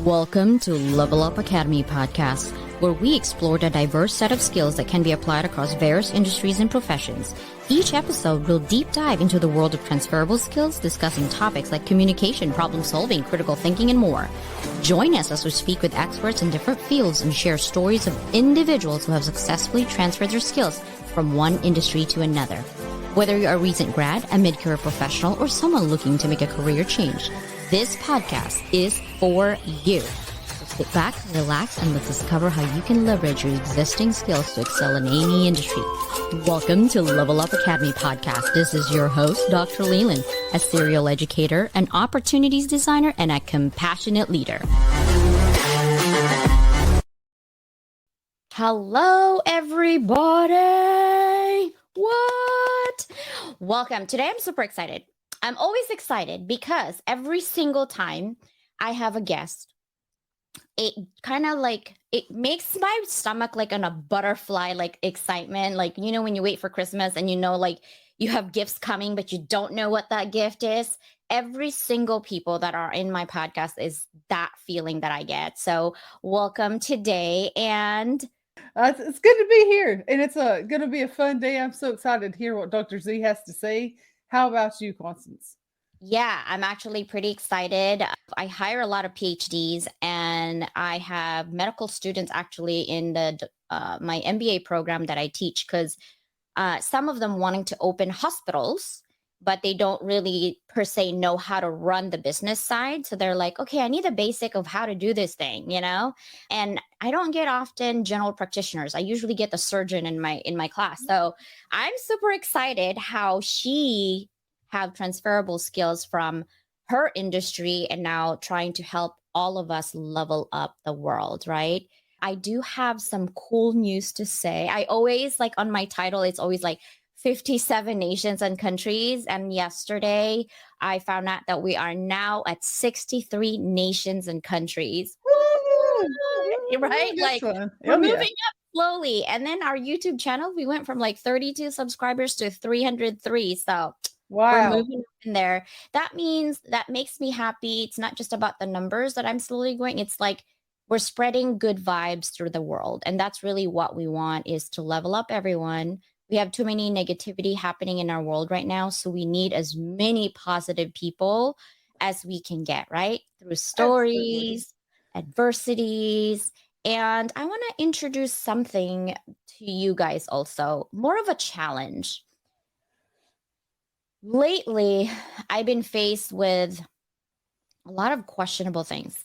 Welcome to Level Up Academy podcast, where we explore the diverse set of skills that can be applied across various industries and professions. Each episode will deep dive into the world of transferable skills, discussing topics like communication, problem solving, critical thinking, and more. Join us as we speak with experts in different fields and share stories of individuals who have successfully transferred their skills from one industry to another. Whether you're a recent grad, a mid-career professional, or someone looking to make a career change, this podcast is for you. So sit back, relax, and let's discover how you can leverage your existing skills to excel in any industry. Welcome to Level Up Academy podcast. This is your host, Dr. Leland, a serial educator, an opportunities designer, and a compassionate leader. Hello, everybody. What? Welcome. Today, I'm super excited. I'm always excited because every single time I have a guest, it kind of like, it makes my stomach like on a butterfly, like excitement. Like, you know, when you wait for Christmas and you know, like you have gifts coming, but you don't know what that gift is. Every single people that are in my podcast is that feeling that I get. So welcome today. And it's good to be here, and it's going to be a fun day. I'm so excited to hear what Dr. Z has to say. How about you, Constance? Yeah, I'm actually pretty excited. I hire a lot of PhDs, and I have medical students actually in my MBA program that I teach, because some of them wanting to open hospitals, but they don't really per se know how to run the business side. So they're like, okay, I need a basic of how to do this thing, you know? And I don't get often general practitioners. I usually get the surgeon in my class. So I'm super excited how she have transferable skills from her industry and now trying to help all of us level up the world, right? I do have some cool news to say. I always like on my title, it's always like 57 nations and countries. And yesterday I found out that we are now at 63 nations and countries. Woo! Right? That's Like fun. we're Oh, moving yeah. up slowly. And then our YouTube channel, we went from like 32 subscribers to 303. So we're Wow. moving up in there. That means that makes me happy. It's not just about the numbers that I'm slowly going. It's like we're spreading good vibes through the world. And that's really what we want, is to level up everyone. We have too many negativity happening in our world right now. So we need as many positive people as we can get, right? Through stories, adversities. And I want to introduce something to you guys also, more of a challenge. Lately, I've been faced with a lot of questionable things,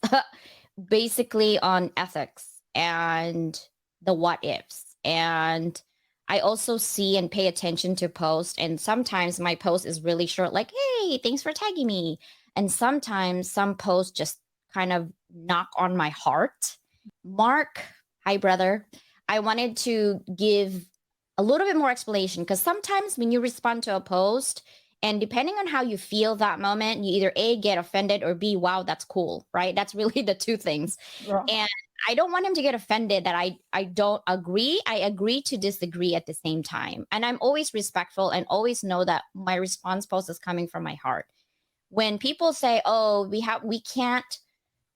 basically on ethics and the what ifs. And I also see and pay attention to posts. And sometimes my post is really short, like, hey, thanks for tagging me. And sometimes some posts just kind of knock on my heart. Mark, hi, brother. I wanted to give a little bit more explanation, because sometimes when you respond to a post, and depending on how you feel that moment, you either A, get offended, or B, wow, that's cool, right? That's really the two things. Right. And I don't want him to get offended that I don't agree. I agree to disagree at the same time. And I'm always respectful and always know that my response post is coming from my heart. When people say, oh, we can't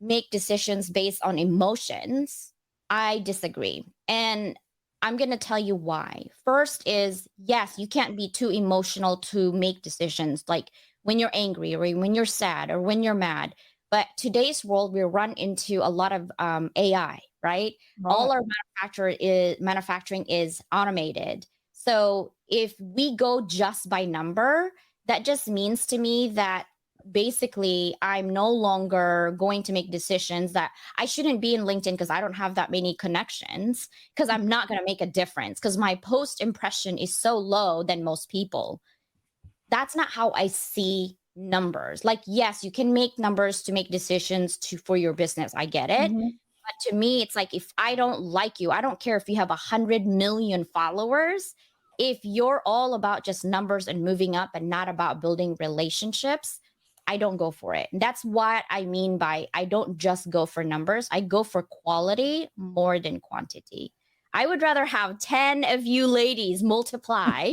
make decisions based on emotions, I disagree. And I'm going to tell you why. First is, yes, you can't be too emotional to make decisions, like when you're angry or when you're sad or when you're mad. But today's world, we run into a lot of AI, right? All our manufacturing is automated. So if we go just by number, that just means to me that basically I'm no longer going to make decisions that I shouldn't be in LinkedIn because I don't have that many connections, because I'm not going to make a difference because my post impression is so low than most people. That's not how I see numbers. Like, yes, you can make numbers to make decisions for your business. I get it. Mm-hmm. But to me, it's like, if I don't like you, I don't care if you have 100 million followers. If you're all about just numbers and moving up and not about building relationships, I don't go for it. And that's what I mean by I don't just go for numbers. I go for quality more than quantity. I would rather have 10 of you ladies multiply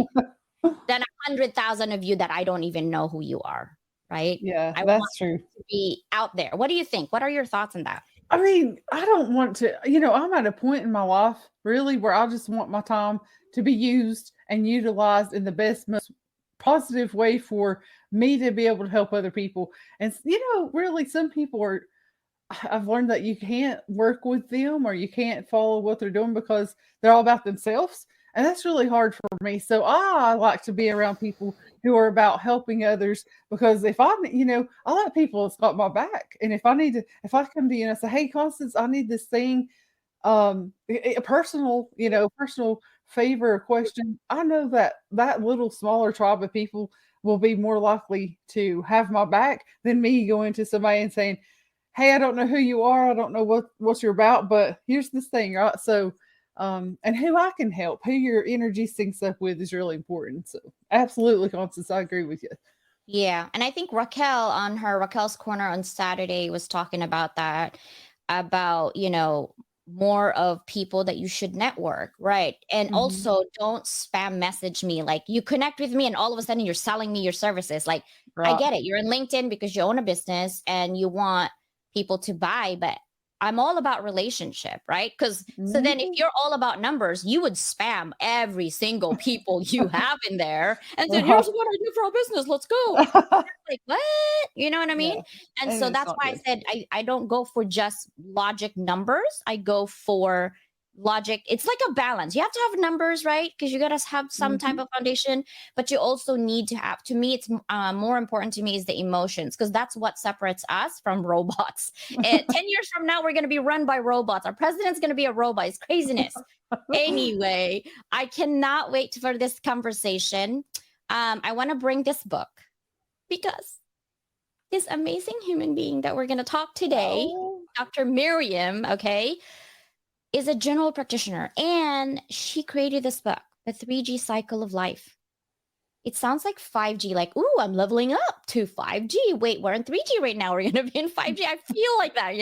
than 100,000 of you that I don't even know who you are, right? Yeah, I want that's true. to be out there. What do you think? What are your thoughts on that? I mean, I don't want to, I'm at a point in my life really where I just want my time to be used and utilized in the best, most positive way for me to be able to help other people. And, really, some people are, I've learned that you can't work with them or you can't follow what they're doing because they're all about themselves. And that's really hard for me. So I like to be around people who are about helping others because if I like people that's got my back. And if I come to you and I say, hey, Constance, I need this thing, a personal, personal favor or question, I know that that little smaller tribe of people will be more likely to have my back than me going to somebody and saying, hey, I don't know who you are. I don't know what you're about, but here's this thing, right? So, and who I can help, who your energy syncs up with is really important. So, absolutely, Constance, I agree with you. Yeah. And I think Raquel on her Raquel's Corner on Saturday was talking about that, about, more of people that you should network, right? And Mhm. also don't spam message me. Like you connect with me and all of a sudden you're selling me your services. Like I Right. get it. You're in LinkedIn because you own a business and you want people to buy, but I'm all about relationship, right? Because so then if Mhm. you're all about numbers, you would spam every single people you have in there and then Right. here's what I do for our business. Let's go. Like what? You know what I mean? Yeah, And and so it's that's not why I good. said I don't go for just logic numbers. I go for logic. It's like a balance. You have to have numbers, right? Because you got to have some type Mhm. of foundation, but you also need to have, to me, it's more important to me is the emotions because that's what separates us from robots. 10 years from now, we're going to be run by robots. Our president's going to be a robot. It's craziness. Anyway, I cannot wait for this conversation. I want to bring this book because this amazing human being that we're going to talk today, Oh. Dr. Miriam, okay, is a general practitioner and she created this book, The 3G Cycle of Life. It sounds like 5G, like, ooh, I'm leveling up to 5G. Wait, we're in 3G right now. We're going to be in 5G. I feel like that.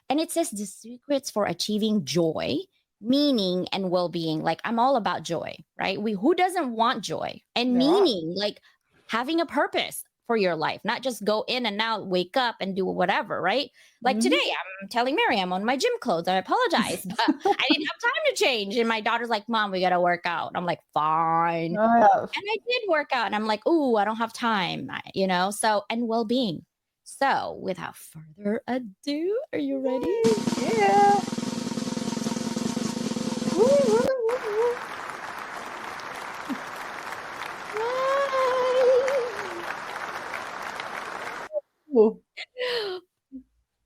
And it says the secrets for achieving joy, meaning, and well-being. Like I'm all about joy, right? Who doesn't want joy and Yeah, right. meaning, like having a purpose for your life, not just go in and out, wake up and do whatever, right? Like today, Mhm. I'm telling Mary I'm on my gym clothes. I apologize, but I didn't have time to change. And my daughter's like, Mom, we got to work out. I'm like, fine. I have. And I did work out. And I'm like, ooh, I don't have time, so, and well being. So, without further ado, are you ready? Yeah. Woo, woo, woo, woo. Ooh.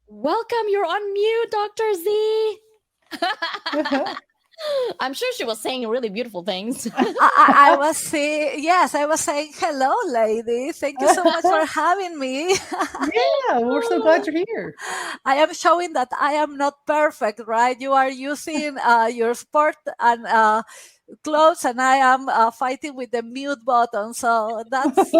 Welcome. You're on mute, Dr. Z. I'm sure she was saying really beautiful things. I was saying, yes, I was saying, hello, lady. Thank you so much for having me. Yeah, we're so glad you're here. I am showing that I am not perfect, right? You are using your sport and clothes, and I am fighting with the mute button. So that's,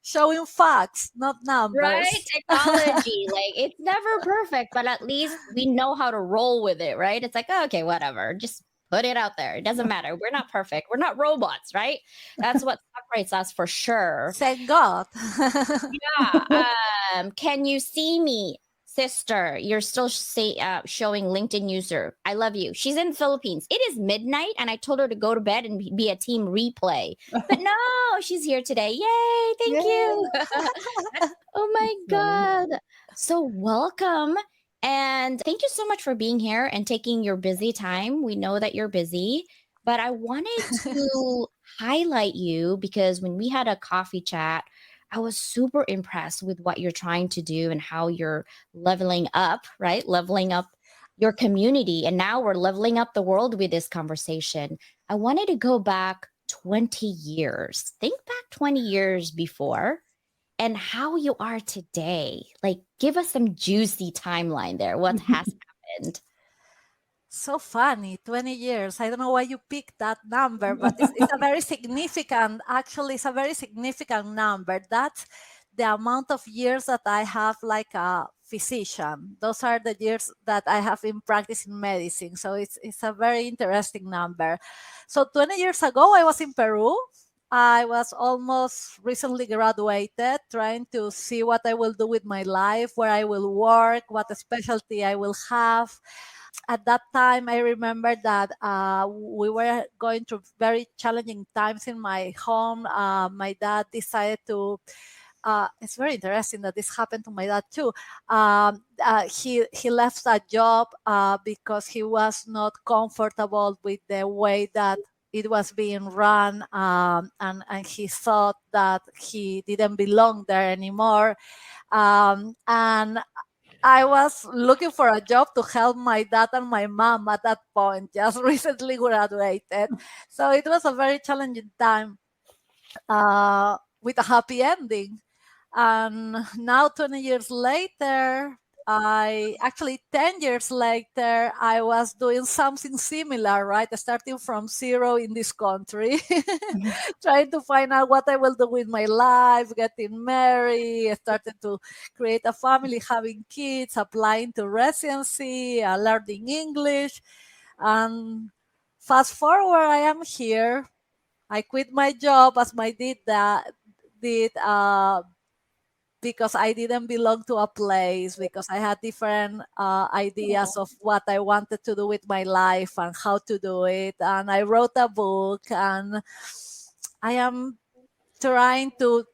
showing facts, not Right? numbers. Technology. Like it's never perfect, but at least we know how to roll with it, right? It's like, oh, okay, whatever. Just put it out there. It doesn't matter. We're not perfect. We're not robots, right? That's what separates us for sure. Thank God. Yeah. Can you see me, sister? You're still showing LinkedIn user. I love you. She's in the Philippines. It is midnight, and I told her to go to bed and be a team replay. But no, she's here today. Yay! Thank Yeah, you. Oh my that's funny. God. So welcome. And thank you so much for being here and taking your busy time. We know that you're busy, but I wanted to highlight you because when we had a coffee chat, I was super impressed with what you're trying to do and how you're leveling up, right? Leveling up your community. And now we're leveling up the world with this conversation. I wanted to go back 20 years. Think back 20 years before and how you are today. Like, give us some juicy timeline there. What has happened? So funny, 20 years. I don't know why you picked that number, but it's a very significant, actually, it's a very significant number. That's the amount of years that I have like a physician. Those are the years that I have been practicing medicine. So it's a very interesting number. So 20 years ago, I was in Peru. I was almost recently graduated, trying to see what I will do with my life, where I will work, what specialty I will have. At that time, I remember that we were going through very challenging times in my home. My dad decided to. It's very interesting that this happened to my dad too. He left a job because he was not comfortable with the way that it was being run, and he thought that he didn't belong there anymore. And I was looking for a job to help my dad and my mom at that point, just recently graduated. So it was a very challenging time with a happy ending. And now, 20 years later, 10 years later, I was doing something similar, right? Starting from zero in this country, trying to find out what I will do with my life, getting married, started to create a family, having kids, applying to residency, learning English. And fast forward, I am here. I quit my job as my did because I didn't belong to a place, because I had different ideas of what I wanted to do with my life and how to do it. And I wrote a book, and I am trying to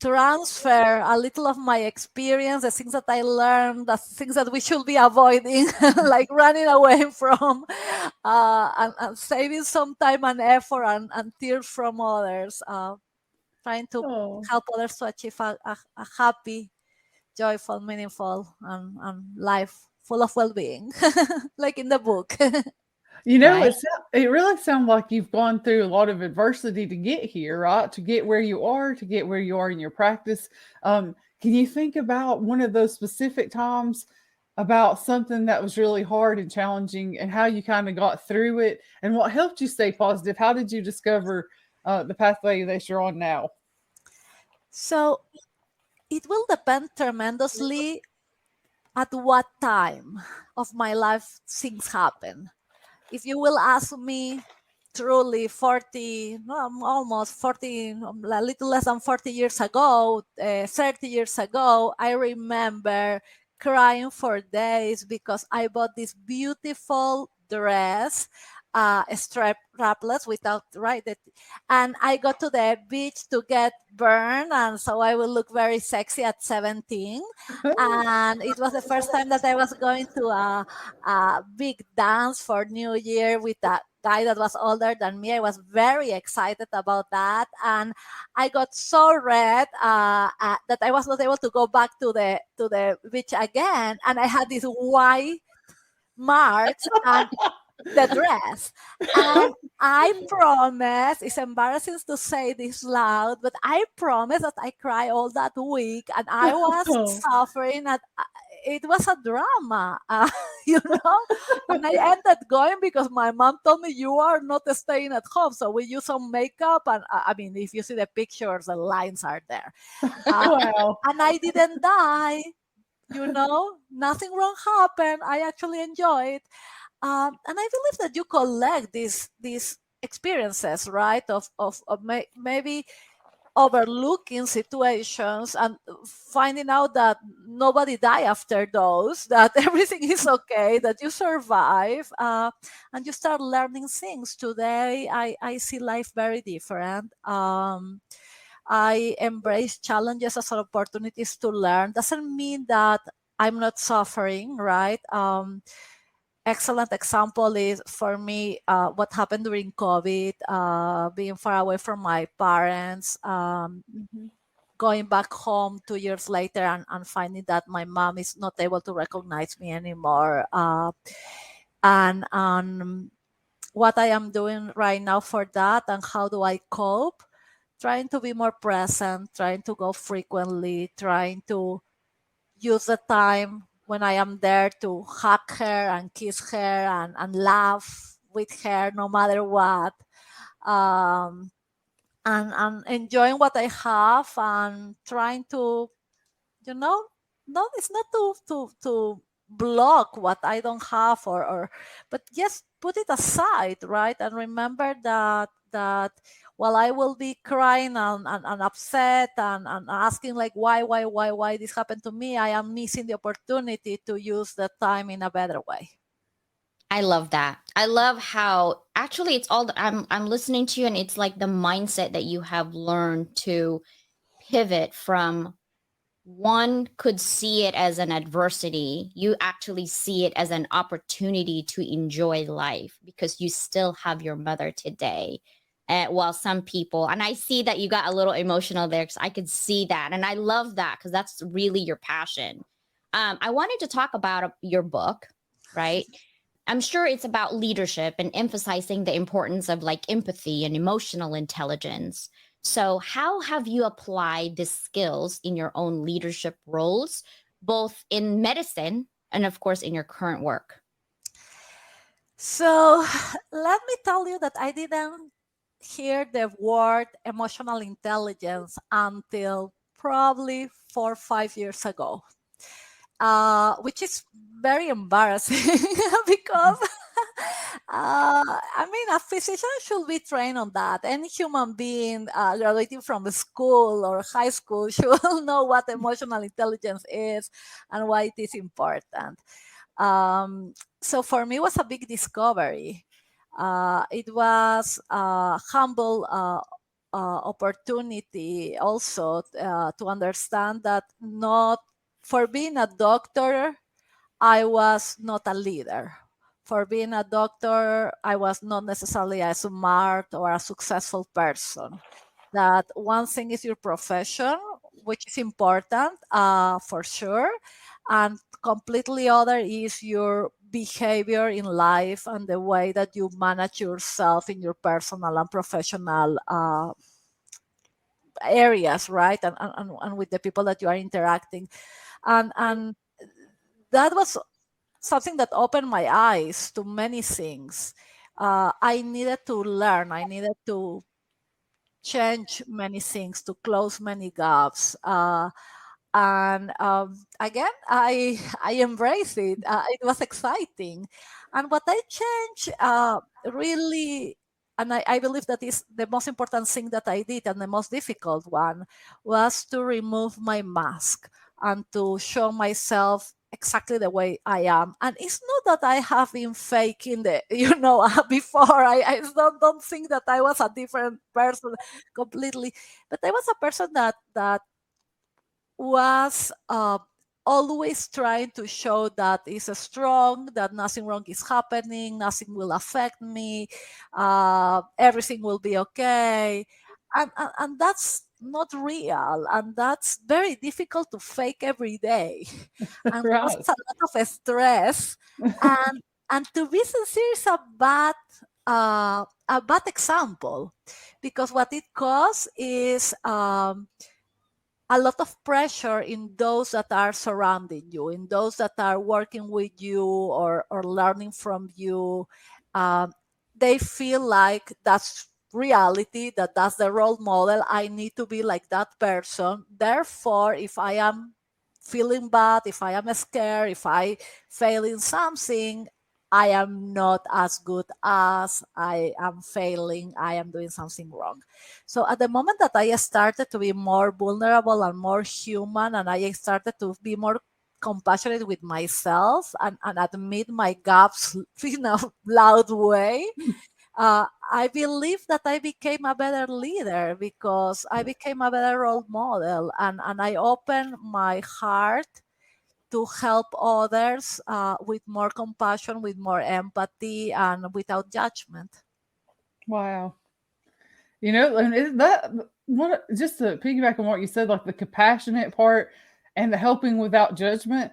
transfer a little of my experience, the things that I learned, the things that we should be avoiding, like running away from, and saving some time and effort and tears from others, trying to Oh. help others to achieve a happy, joyful, meaningful, and life full of well-being, like in the book. You know, Right. it really sounds like you've gone through a lot of adversity to get here, right? To get where you are, to get where you are in your practice. Can you think about one of those specific times about something that was really hard and challenging, and how you kind of got through it, and what helped you stay positive? How did you discover the pathway that you're on now? So it will depend tremendously at what time of my life things happen. If you will ask me, truly 40, no, almost 40, a little less than 40 years ago, 30 years ago, I remember crying for days because I bought this beautiful dress, strapless without, right, and I got to the beach to get burned, and so I will look very sexy at 17. And it was the first time that I was going to a big dance for New Year with a guy that was older than me. I was very excited about that, and I got so red that I was not able to go back to the beach again, and I had these white marks and the dress. And I promise, it's embarrassing to say this loud, but I promise that I cried all that week, and I was suffering at it was a drama, you know. And I ended going because my mom told me, you are not staying at home, so we use some makeup. And I mean, if you see the pictures, the lines are there. Wow. And I didn't die, you know. Nothing wrong happened. I actually enjoyed. And I believe that you collect these experiences, right? Maybe overlooking situations and finding out that nobody died after those, that everything is okay, that you survive, and you start learning things. Today, I see life very different. I embrace challenges as opportunities to learn. Doesn't mean that I'm not suffering, right? Excellent example is for me what happened during COVID, being far away from my parents, Mhm. going back home 2 years later, and finding that my mom is not able to recognize me anymore. And what I am doing right now for that, and how do I cope? Trying to be more present, trying to go frequently, trying to use the time when I am there to hug her and kiss her and laugh with her no matter what. Um, and enjoying what I have, and trying to, you know, it's not to block what I don't have, or but just put it aside, right? And remember that while I will be crying and upset and asking like why this happened to me, I am missing the opportunity to use the time in a better way. I love that. I love how actually it's all I'm listening to you, and it's like the mindset that you have learned to pivot from. One could see it as an adversity. You actually see it as an opportunity to enjoy life because you still have your mother today. While some people, and I see that you got a little emotional there because I could see that. And I love that because that's really your passion. I wanted to talk about your book, right? I'm sure it's about leadership and emphasizing the importance of like empathy and emotional intelligence. So, how have you applied these skills in your own leadership roles, both in medicine and, of course, in your current work? So let me tell you that I didn't hear the word emotional intelligence until probably 4 or 5 years ago, which is very embarrassing because I mean, a physician should be trained on that. Any human being graduating from school or high school should know what emotional intelligence is and why it is important. So for me, it was a big discovery. It was a humble opportunity also to understand that not for being a doctor, I was not a leader. For being a doctor, I was not necessarily a smart or a successful person. That one thing is your profession, which is important for sure, and completely other is your behavior in life and the way that you manage yourself in your personal and professional areas, right? And with the people that you are interacting. And that was something that opened my eyes to many things. I needed to learn, I needed to change many things, to close many gaps. And again, I embrace it. It was exciting. And what I changed really, and I believe that is the most important thing that I did, and the most difficult one, was to remove my mask and to show myself exactly the way I am. And it's not that I have been faking the, before. I don't think that I was a different person completely, but I was a person that was always trying to show that is strong, that nothing wrong is happening, nothing will affect me, everything will be okay. And that's not real. And that's very difficult to fake every day. And Right. causes a lot of stress. And, and to be sincere is a bad example, because what it causes is a lot of pressure in those that are surrounding you, in those that are working with you or learning from you. They feel like that's reality, that's the role model. I need to be like that person. Therefore, if I am feeling bad, if I am scared, if I fail in something, I am not as good as I am failing, I am doing something wrong. So at the moment that I started to be more vulnerable and more human, and I started to be more compassionate with myself and admit my gaps in a loud way, I believe that I became a better leader because I became a better role model, and I opened my heart to help others with more compassion, with more empathy, and without judgment. Wow. And is that what, just to piggyback on what you said, like the compassionate part and the helping without judgment.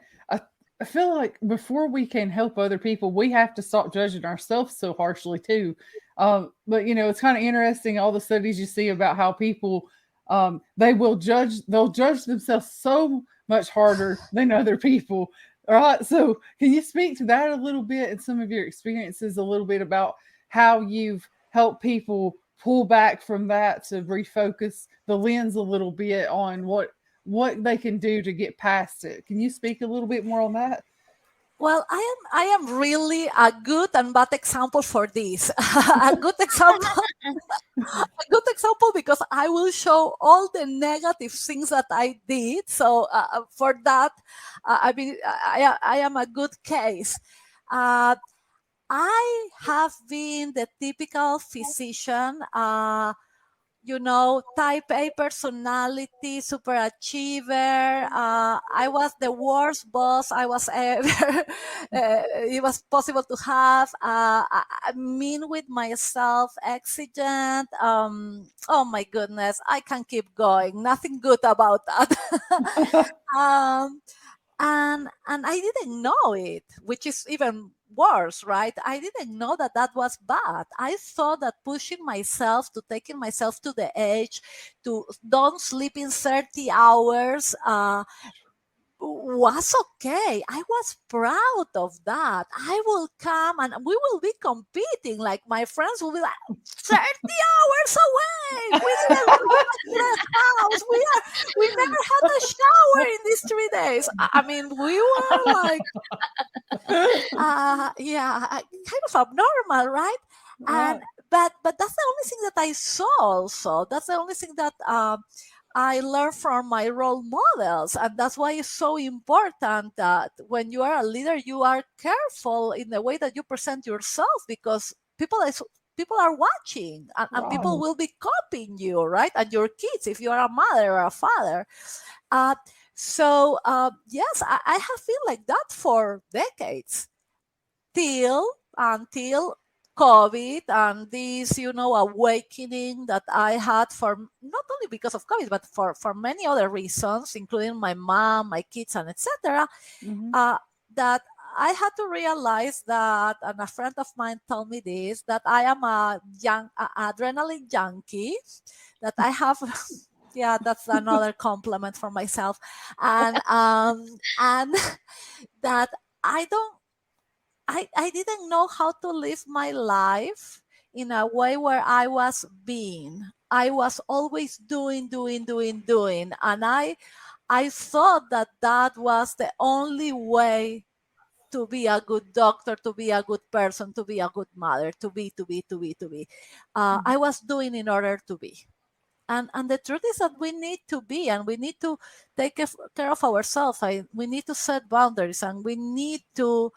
I feel like before we can help other people, we have to stop judging ourselves so harshly too. But it's kind of interesting all the studies you see about how people they'll judge themselves so much harder than other people. All right. So can you speak to that a little bit and some of your experiences a little bit about how you've helped people pull back from that to refocus the lens a little bit on what they can do to get past it? Can you speak a little bit more on that? Well, I am really a good and bad example for this. A good example, a good example because I will show all the negative things that I did. So for that, I mean, I am a good case. Uh, I have been the typical physician. Type A personality, super achiever. I was the worst boss I was ever it was possible to have. Mean with myself, exigent. Oh my goodness, I can keep going. Nothing good about that. um, and I didn't know it, which is even worse, right? I didn't know that that was bad. I thought that pushing myself to taking myself to the edge, to don't sleep in 30 hours, was okay. I was proud of that. I will come and we will be competing. Like my friends will be like 30 hours away. We didn't leave the house. We never had a shower in these 3 days. I mean, we were like kind of abnormal, right? And but that's the only thing that I saw also. That's the only thing that I learned from my role models. And that's why it's so important that when you are a leader, you are careful in the way that you present yourself, because people are watching, and people will be copying you, right? And your kids, if you are a mother or a father. Yes, I have been like that for decades until COVID and this, awakening that I had, for not only because of COVID, but for many other reasons, including my mom, my kids, and etc. That I had to realize that, and a friend of mine told me this, that I am a adrenaline junkie, that I have. Yeah, that's another compliment for myself, and that I don't. I didn't know how to live my life in a way where I was being. I was always doing. And I thought that that was the only way to be a good doctor, to be a good person, to be a good mother, to be. I was doing in order to be. And the truth is that we need to be, and we need to take care of ourselves. We need to set boundaries, and we need to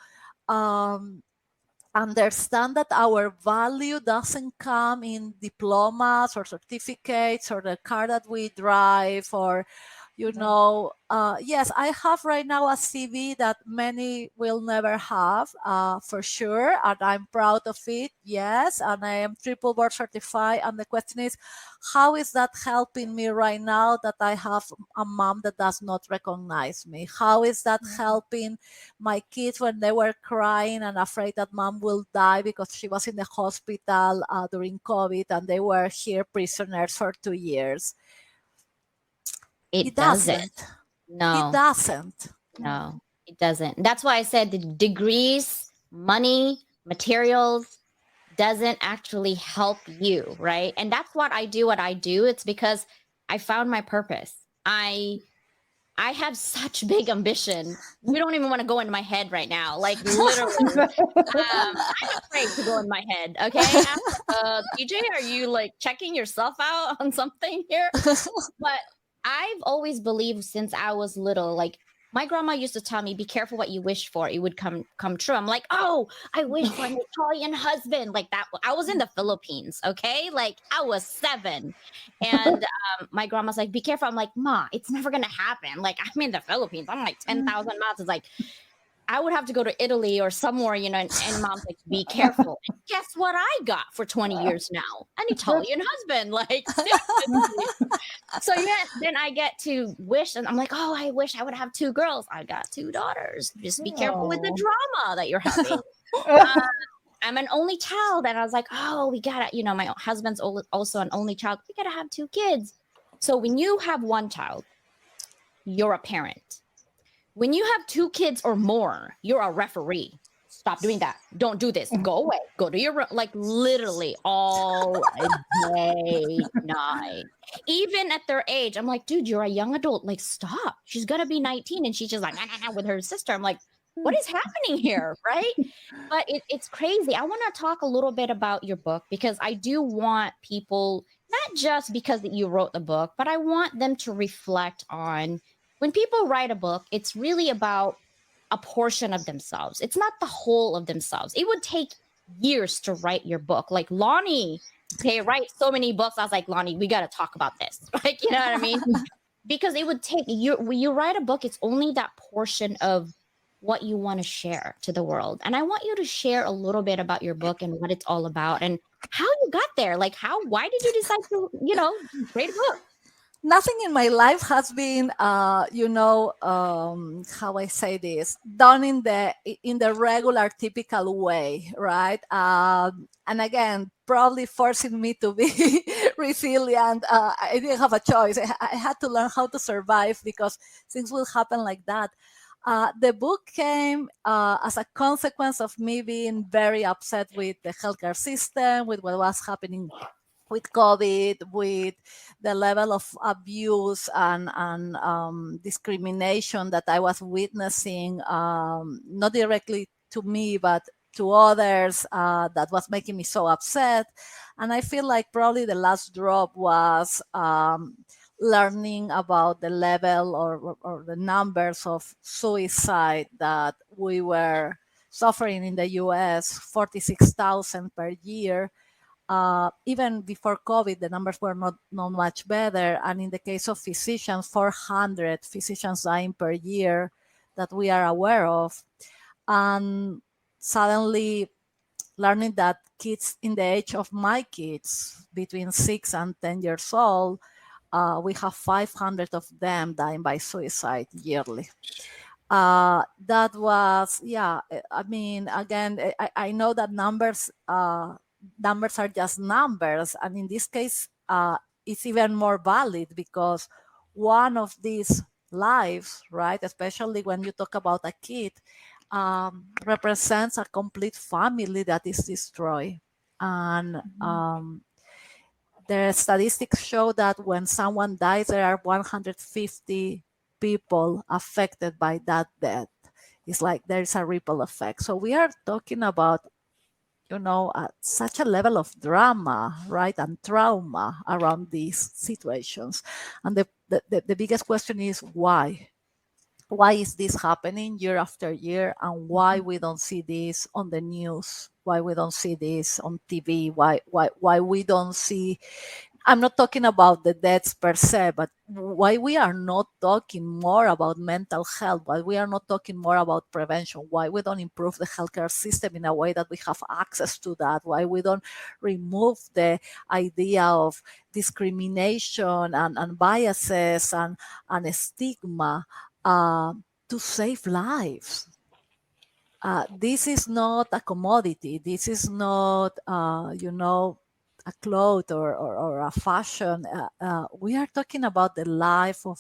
understand that our value doesn't come in diplomas or certificates or the car that we drive, or yes, I have right now a CV that many will never have, for sure, and I'm proud of it. Yes, and I am triple board certified, and the question is, how is that helping me right now that I have a mom that does not recognize me? How is that helping my kids when they were crying and afraid that mom will die because she was in the hospital during COVID, and they were here prisoners for 2 years? It doesn't. No. It doesn't. No, it doesn't. That's why I said the degrees, money, materials doesn't actually help you, right? And that's what I do. It's because I found my purpose. I have such big ambition. You don't even want to go into my head right now. Like literally, I'm afraid to go in my head. Okay, PJ, are you like checking yourself out on something here? But I've always believed since I was little, like my grandma used to tell me, be careful what you wish for. It would come true. I'm like, oh, I wish for an Italian husband like that. I was in the Philippines. Okay. Like I was 7. And my grandma's like, be careful. I'm like, Ma, it's never going to happen. Like I'm in the Philippines. I'm like 10,000 miles. It's like, I would have to go to Italy or somewhere, and mom's like, be careful. And guess what I got for 20 years now? An Italian husband. Like, so yeah, then I get to wish, and I'm like, oh, I wish I would have 2 girls. I got 2 daughters. Just be careful with the drama that you're having. I'm an only child, and I was like, oh, we gotta, my husband's also an only child. We gotta have 2 kids. So when you have 1 child, you're a parent. When you have 2 kids or more, you're a referee. Stop doing that. Don't do this. Go away. Go to your room. Like literally all day, night. Even at their age, I'm like, dude, you're a young adult. Like, stop. She's gonna be 19, and she's just like, nah, with her sister. I'm like, what is happening here, right? But it's crazy. I want to talk a little bit about your book, because I do want people, not just because that you wrote the book, but I want them to reflect on, when people write a book, it's really about a portion of themselves. It's not the whole of themselves. It would take years to write your book. Like Lonnie, okay, write so many books. I was like, Lonnie, we got to talk about this. Like, you know what I mean? Because it would take you, when you write a book, it's only that portion of what you want to share to the world. And I want you to share a little bit about your book and what it's all about and how you got there. Like, why did you decide to, write a book? Nothing in my life has been, how I say this, done in the regular, typical way, right? And again, probably forcing me to be resilient. I didn't have a choice. I had to learn how to survive, because things will happen like that. The book came as a consequence of me being very upset with the healthcare system, with what was happening with COVID, with the level of abuse and discrimination that I was witnessing, not directly to me, but to others, that was making me so upset. And I feel like probably the last drop was learning about the level or the numbers of suicide that we were suffering in the US, 46,000 per year. Even before COVID, the numbers were not much better. And in the case of physicians, 400 physicians dying per year that we are aware of. And suddenly learning that kids in the age of my kids, between 6 and 10 years old, we have 500 of them dying by suicide yearly. That was, I mean, again, I know that numbers are just numbers. And in this case, it's even more valid, because one of these lives, right, especially when you talk about a kid, represents a complete family that is destroyed. And the statistics show that when someone dies, there are 150 people affected by that death. It's like there's a ripple effect. So we are talking about, such a level of drama, right, and trauma around these situations. And the biggest question is why? Why is this happening year after year, and why we don't see this on the news? Why we don't see this on TV? Why we don't see, I'm not talking about the deaths per se, but why we are not talking more about mental health, why we are not talking more about prevention, why we don't improve the healthcare system in a way that we have access to that, why we don't remove the idea of discrimination and biases and stigma to save lives. This is not a commodity. This is not, a cloth or a fashion. We are talking about the life of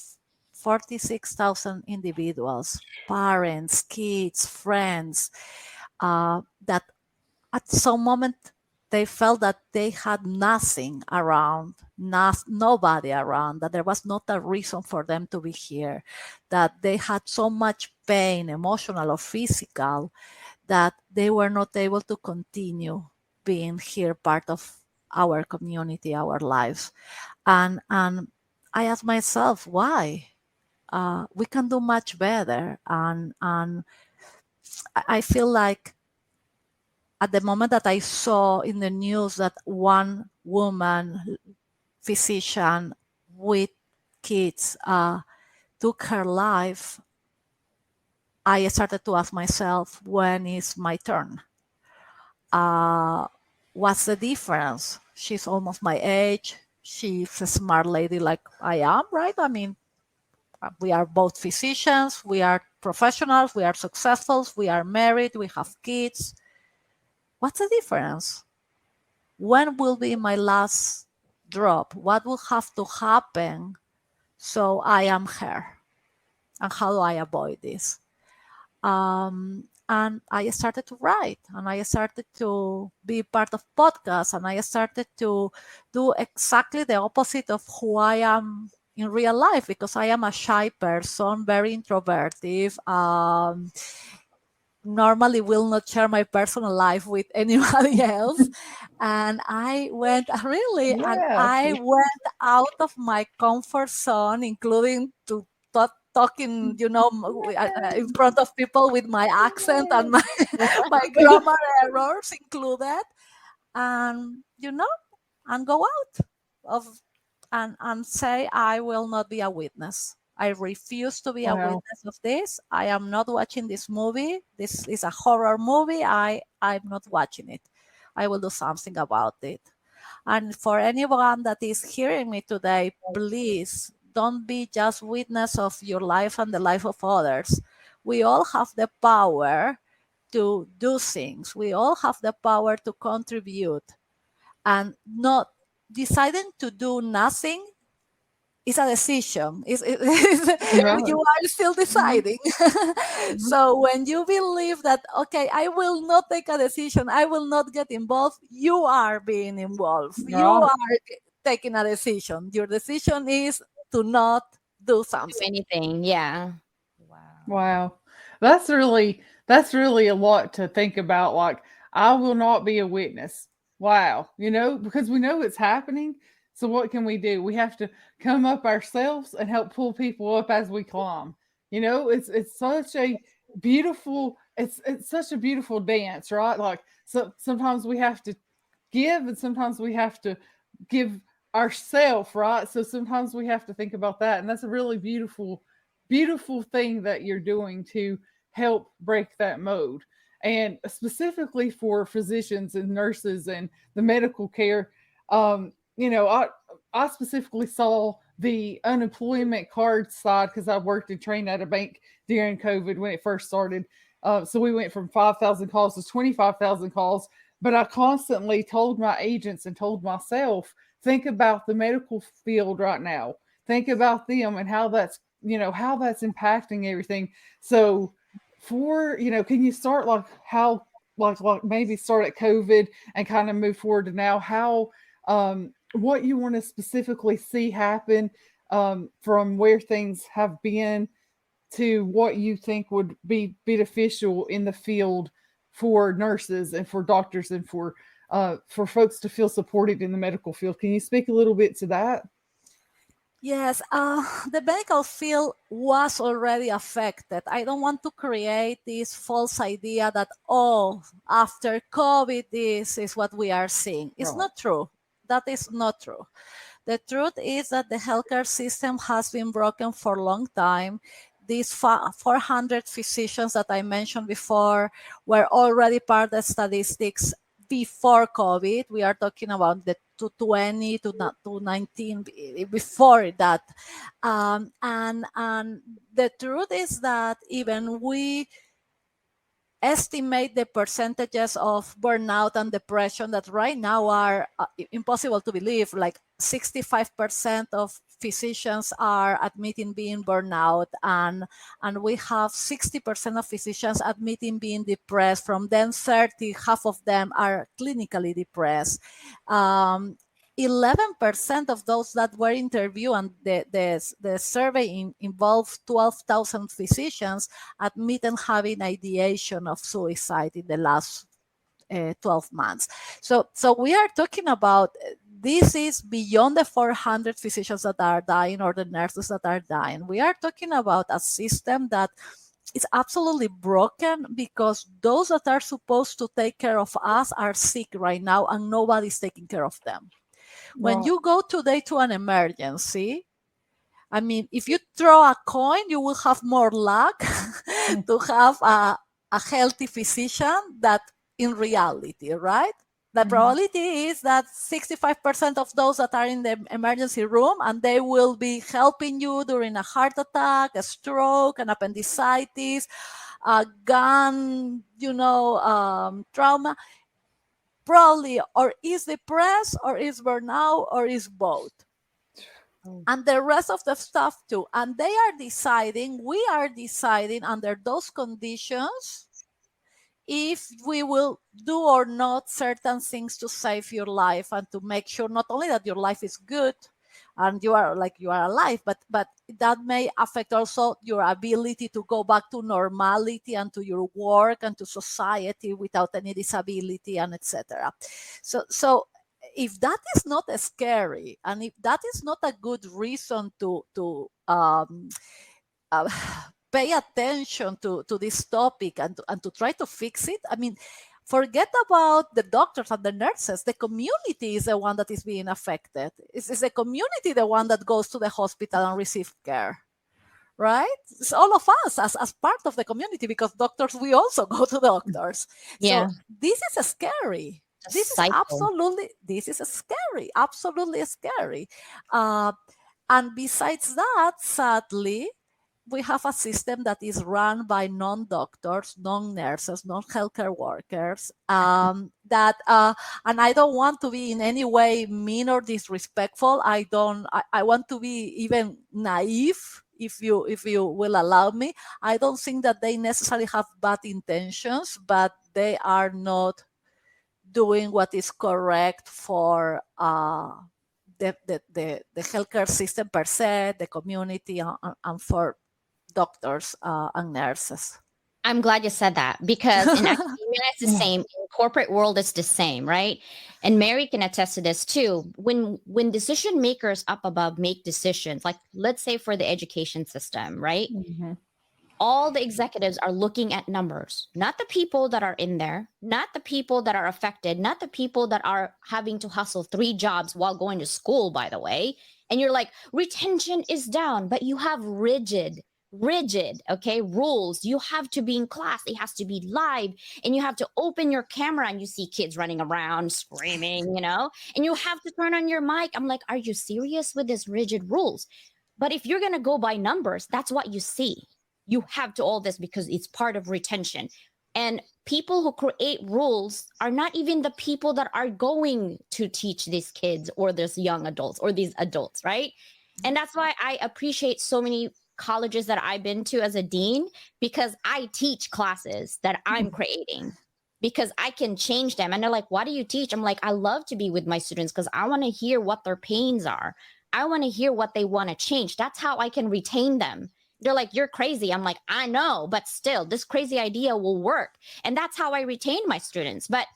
46,000 individuals, parents, kids, friends, that at some moment they felt that they had nothing around, nobody around, that there was not a reason for them to be here, that they had so much pain, emotional or physical, that they were not able to continue being here, part of our community, our lives. And I asked myself, why? We can do much better. And I feel like at the moment that I saw in the news that one woman, physician with kids, took her life, I started to ask myself, when is my turn? What's the difference? She's almost my age. She's a smart lady like I am, right? I mean, we are both physicians, we are professionals, we are successful, we are married, we have kids. What's the difference? When will be my last drop? What will have to happen so I am her? And how do I avoid this? And I started to write, and I started to be part of podcasts, and I started to do exactly the opposite of who I am in real life, because I am a shy person, very introverted. normally will not share my personal life with anybody else. And I went Yes. I went out of my comfort zone, including to talking, in front of people with my accent and my, my grammar errors included. And, and go out of and say, I will not be a witness. I refuse to be a Wow. witness of this. I am not watching this movie. This is a horror movie. I'm not watching it. I will do something about it. And for anyone that is hearing me today, please don't be just witness of your life and the life of others. We all have the power to do things. We all have the power to contribute, and not deciding to do nothing is a decision. Right. You are still deciding. Mhm. So when you believe that, okay, I will not take a decision, I will not get involved, you are being involved. You Right. are taking a decision. Your decision is to not do Do something. anything. Yeah. Wow. Wow. That's really a lot to think about. Like, I will not be a witness. Wow. Because we know it's happening. So what can we do? We have to come up ourselves and help pull people up as we climb. It's such a it's such a beautiful dance, right? Like, so sometimes we have to give and sometimes we have to give ourself, right? So sometimes we have to think about that. And that's a really beautiful thing that you're doing to help break that mode. And specifically for physicians and nurses and the medical care, I specifically saw the unemployment card side because I worked and trained at a bank during COVID when it first started. So we went from 5,000 calls to 25,000 calls. But I constantly told my agents and told myself, think about the medical field right now. Think about them and how that's impacting everything. So can you start like how like maybe start at COVID and kind of move forward to now how what you want to specifically see happen from where things have been to what you think would be beneficial in the field for nurses and for doctors and for folks to feel supported in the medical field. Can you speak a little bit to that? Yes, the medical field was already affected. I don't want to create this false idea that, oh, after COVID, this is what we are seeing. It's Right. not true. That is not true. The truth is that the healthcare system has been broken for a long time. These 400 physicians that I mentioned before were already part of the statistics before COVID. We are talking about the 2020 to 19 before that. And the truth is that even we estimate the percentages of burnout and depression that right now are impossible to believe. Like 65% of physicians are admitting being burnout, and we have 60% of physicians admitting being depressed. From them, 30, half of them are clinically depressed. 11% of those that were interviewed, and the survey involved 12,000 physicians, admitted having ideation of suicide in the last 12 months. So we are talking about this is beyond the 400 physicians that are dying or the nurses that are dying. We are talking about a system that is absolutely broken because those that are supposed to take care of us are sick right now and nobody's taking care of them. When Right. you go today to an emergency, I mean, if you throw a coin, you will have more luck Mm. to have a healthy physician that in reality, right? The Mhm. probability is that 65% of those that are in the emergency room and they will be helping you during a heart attack, a stroke, an appendicitis, a gun, trauma, probably or is depressed or is burnout or is both, Oh, and the rest of the stuff too. And we are deciding under those conditions if we will do or not certain things to save your life and to make sure not only that your life is good, and you are alive, but that may affect also your ability to go back to normality and to your work and to society without any disability and etc. So if that is not scary, and if that is not a good reason to uh, pay attention to this topic and to try to fix it, I mean, forget about the doctors and the nurses. The community is the one that is being affected. It's the community the one that goes to the hospital and receives care, right? It's all of us as part of the community, because doctors, we also go to doctors. Yeah. So this is scary. This is scary, absolutely scary. And besides that, sadly, we have a system that is run by non-doctors, non-nurses, non-healthcare workers, and I don't want to be in any way mean or disrespectful. I want to be even naive, if you will allow me. I don't think that they necessarily have bad intentions, but they are not doing what is correct for the healthcare system per se, the community, and for doctors and nurses. I'm glad you said that, because in academia it's the same, in corporate world it's the same, right? And Mary can attest to this too. When decision makers up above make decisions, like let's say for the education system, right? Mm-hmm. All the executives are looking at numbers, not the people that are in there, not the people that are affected, not the people that are having to hustle 3 jobs while going to school, by the way. And you're like, retention is down, but you have rigid, okay, rules. You have to be in class. It has to be live, and you have to open your camera and you see kids running around screaming, and you have to turn on your mic. I'm like, are you serious with this rigid rules? But if you're going to go by numbers, that's what you see. You have to all this because it's part of retention. And people who create rules are not even the people that are going to teach these kids or these young adults or these adults, right? And that's why I appreciate so many colleges that I've been to as a dean, because I teach classes that I'm creating, because I can change them. And they're like, why do you teach? I'm like, I love to be with my students because I want to hear what their pains are. I want to hear what they want to change. That's how I can retain them. They're like, you're crazy. I'm like, I know, but still, this crazy idea will work. And that's how I retain my students. But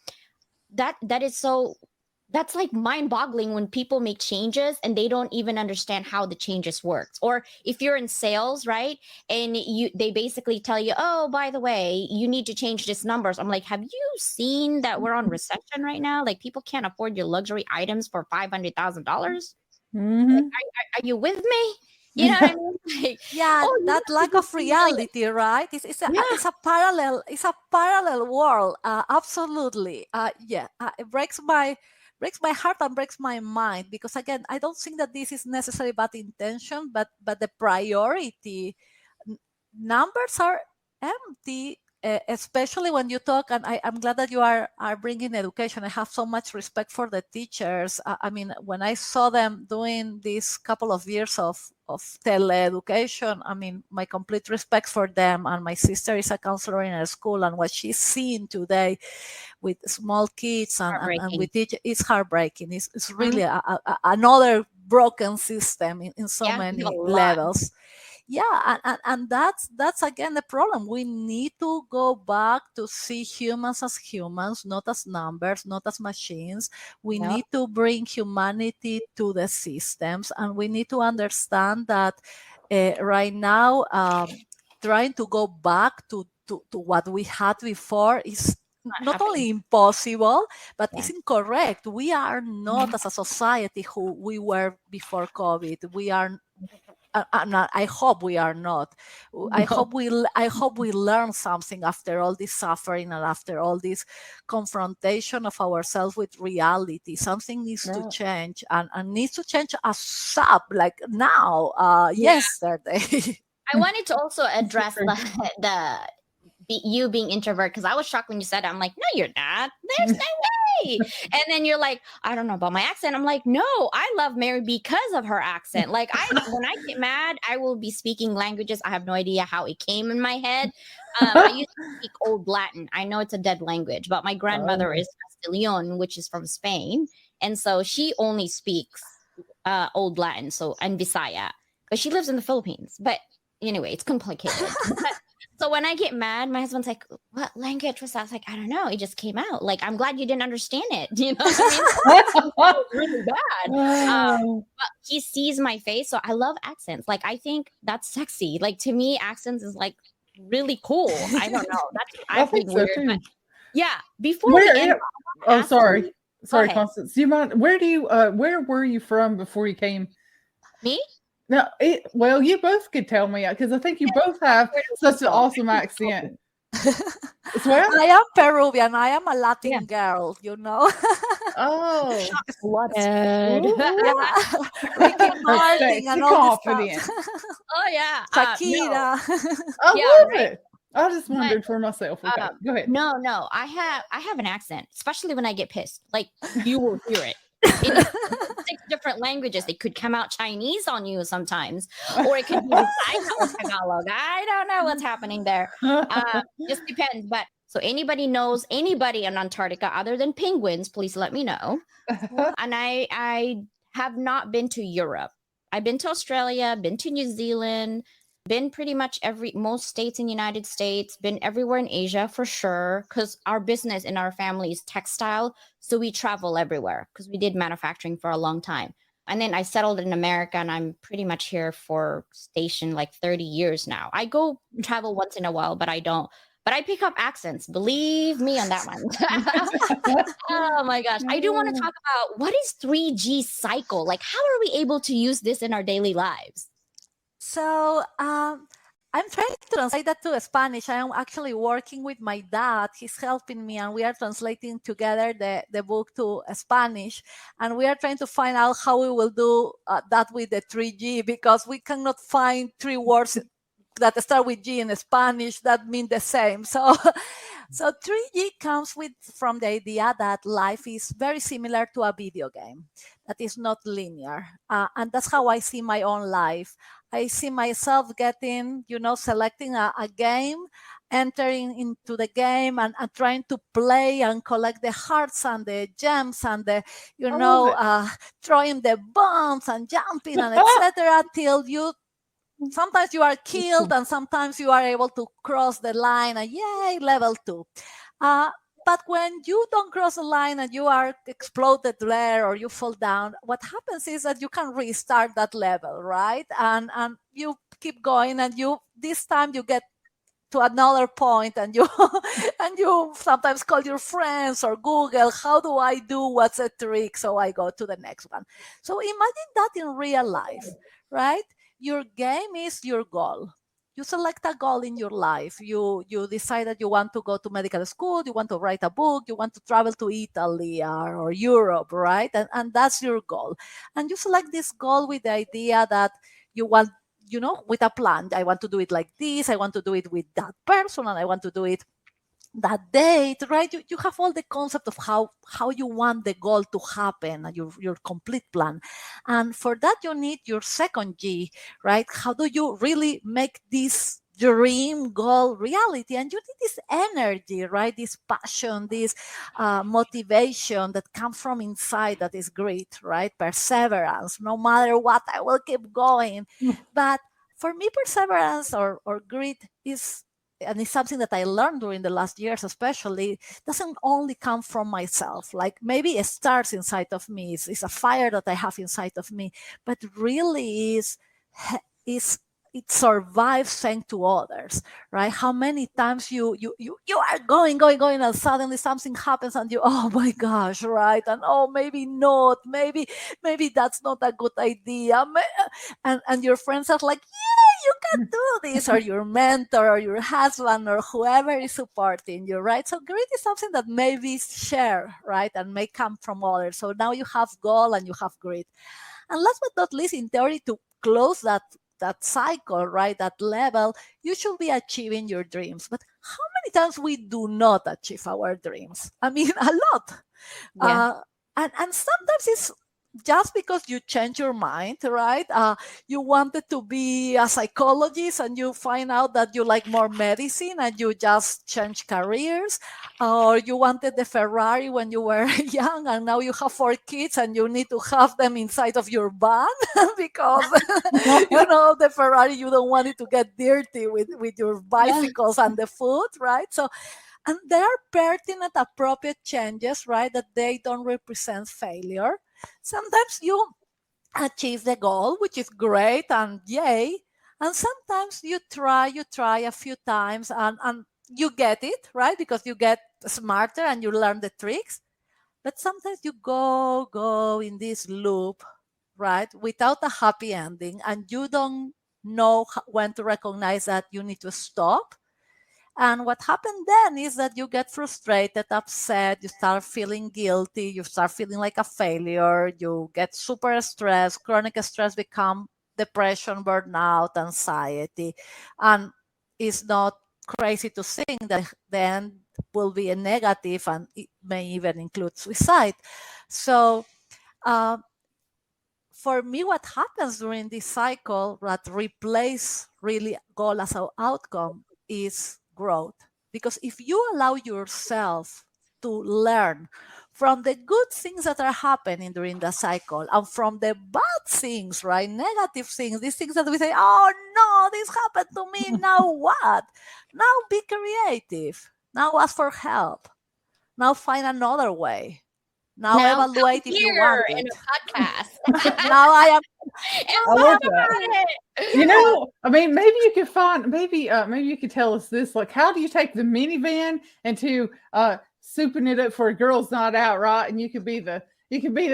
that's like mind-boggling when people make changes and they don't even understand how the changes works. Or if you're in sales, right? And they basically tell you, oh, by the way, you need to change these numbers. I'm like, have you seen that we're on recession right now? Like, people can't afford your luxury items for $500,000. Mm-hmm. Like, are you with me? You know what I mean? Like, that lack of reality, right? It's a parallel world. Absolutely. It breaks my heart and breaks my mind, because again, I don't think that this is necessarily bad intention, but the priority numbers are empty. Especially when you talk, and I'm glad that you are bringing education. I have so much respect for the teachers. I mean, when I saw them doing this couple of years of teleeducation, I mean, my complete respect for them. And my sister is a counselor in a school, and what she's seeing today with small kids and with teachers, it's heartbreaking. It's really another broken system in so many levels. Yeah, and that's again the problem. We need to go back to see humans as humans, not as numbers, not as machines. We need to bring humanity to the systems, and we need to understand that right now, trying to go back to what we had before is not only impossible, but it's incorrect. We are not as a society who we were before COVID. We are. I hope we are not. I hope we learn something after all this suffering and after all this confrontation of ourselves with reality. Something needs to change, and needs to change ASAP, like now, yesterday. I wanted to also address you being introvert, because I was shocked when you said it. I'm like, no, you're not. There's no way. And then you're like, I don't know about my accent. I'm like, no, I love Mary because of her accent. Like, when I get mad, I will be speaking languages. I have no idea how it came in my head. I used to speak Old Latin. I know it's a dead language, but my grandmother is Castilian, which is from Spain. And so she only speaks Old Latin, and Visaya, but she lives in the Philippines. But anyway, it's complicated. So when I get mad, my husband's like, "What language was that?" I was like, "I don't know. It just came out. Like, I'm glad you didn't understand it." You know what I mean? It's really bad. But he sees my face, so I love accents. Like, I think that's sexy. Like, to me, accents is like really cool. I don't know. I've been weird, but yeah. Before we end, sorry, Constance. Do you mind? Where were you from before you came? Me? No, well, you both could tell me because I think you both have such an awesome accent. Well, I am Peruvian. I am a Latin girl, you know. Oh, Ricky Martin and all this stuff. Oh yeah, Shakira. I love it. I just wondered for myself. Okay, go ahead. No, I have an accent, especially when I get pissed. Like, you will hear it. In 6 different languages. It could come out Chinese on you sometimes, or it could be Tagalog. I don't know what's happening there. Just depends. But so anybody knows anybody in Antarctica other than penguins, please let me know. And I have not been to Europe. I've been to Australia, been to New Zealand, been pretty much most states in the United States, been everywhere in Asia for sure, because our business in our family is textile. So we travel everywhere because we did manufacturing for a long time. And then I settled in America, and I'm pretty much here for station like 30 years now. I go travel once in a while, but I don't. But I pick up accents. Believe me on that one. Oh my gosh. I do want to talk about what is 3G cycle? Like, how are we able to use this in our daily lives? So I'm trying to translate that to Spanish. I am actually working with my dad. He's helping me, and we are translating together the book to Spanish. And we are trying to find out how we will do that with the 3G, because we cannot find 3 words that start with G in Spanish that mean the same. So 3G comes from the idea that life is very similar to a video game, that is not linear. And that's how I see my own life. I see myself selecting a game, entering into the game and trying to play and collect the hearts and the gems and throwing the bombs and jumping and etc. till sometimes you are killed and sometimes you are able to cross the line and yay, level 2. But when you don't cross the line and you are exploded there or you fall down, what happens is that you can restart that level, right? And you keep going, and this time you get to another point, and you and you sometimes call your friends or Google, how do I do, what's a trick? So I go to the next one. So imagine that in real life, right? Your game is your goal. You select a goal in your life. You decide that you want to go to medical school, you want to write a book, you want to travel to Italy or Europe, right? And that's your goal. And you select this goal with the idea that you want, with a plan. I want to do it like this. I want to do it with that person, and I want to do it that date, right? You have all the concept of how you want the goal to happen, and your complete plan. And for that, you need your second G, right? How do you really make this dream goal reality? And you need this energy, right? This passion, this motivation that comes from inside, that is grit, right? Perseverance. No matter what, I will keep going. But for me, perseverance or grit is, and it's something that I learned during the last years, especially, doesn't only come from myself. Like, maybe it starts inside of me. It's a fire that I have inside of me, but really it survives thanks to others, right? How many times you are going, and suddenly something happens, and oh my gosh, right? And maybe not, maybe that's not a good idea, and your friends are like, you can do this, or your mentor or your husband or whoever is supporting you, right? So grit is something that may be shared, right, and may come from others. So now you have goal and you have grit. And last but not least, in theory, to close that cycle, right, that level, you should be achieving your dreams. But how many times we do not achieve our dreams? I mean, a lot. Yeah. And sometimes it's just because you change your mind, right? You wanted to be a psychologist and you find out that you like more medicine and you just change careers, or you wanted the Ferrari when you were young and now you have 4 kids and you need to have them inside of your van because the Ferrari, you don't want it to get dirty with your bicycles and the food, right? So, and there are pertinent, appropriate changes, right? That they don't represent failure. Sometimes you achieve the goal, which is great and yay. And sometimes you try a few times and you get it, right? Because you get smarter and you learn the tricks. But sometimes you go in this loop, right? Without a happy ending, and you don't know when to recognize that you need to stop. And what happened then is that you get frustrated, upset, you start feeling guilty, you start feeling like a failure, you get super stressed, chronic stress become depression, burnout, anxiety. And it's not crazy to think that the end will be a negative and it may even include suicide. So for me, what happens during this cycle that replace really goal as an outcome is growth. Because if you allow yourself to learn from the good things that are happening during the cycle and from the bad things, right? Negative things, these things that we say, oh no, this happened to me. Now what? Now be creative. Now ask for help. Now find another way. Now evaluate if you want it. In a podcast. Now I am. I love that. I mean, maybe you could find, maybe you could tell us this, like, how do you take the minivan into souping it up for a girls' night out, right? And you could be the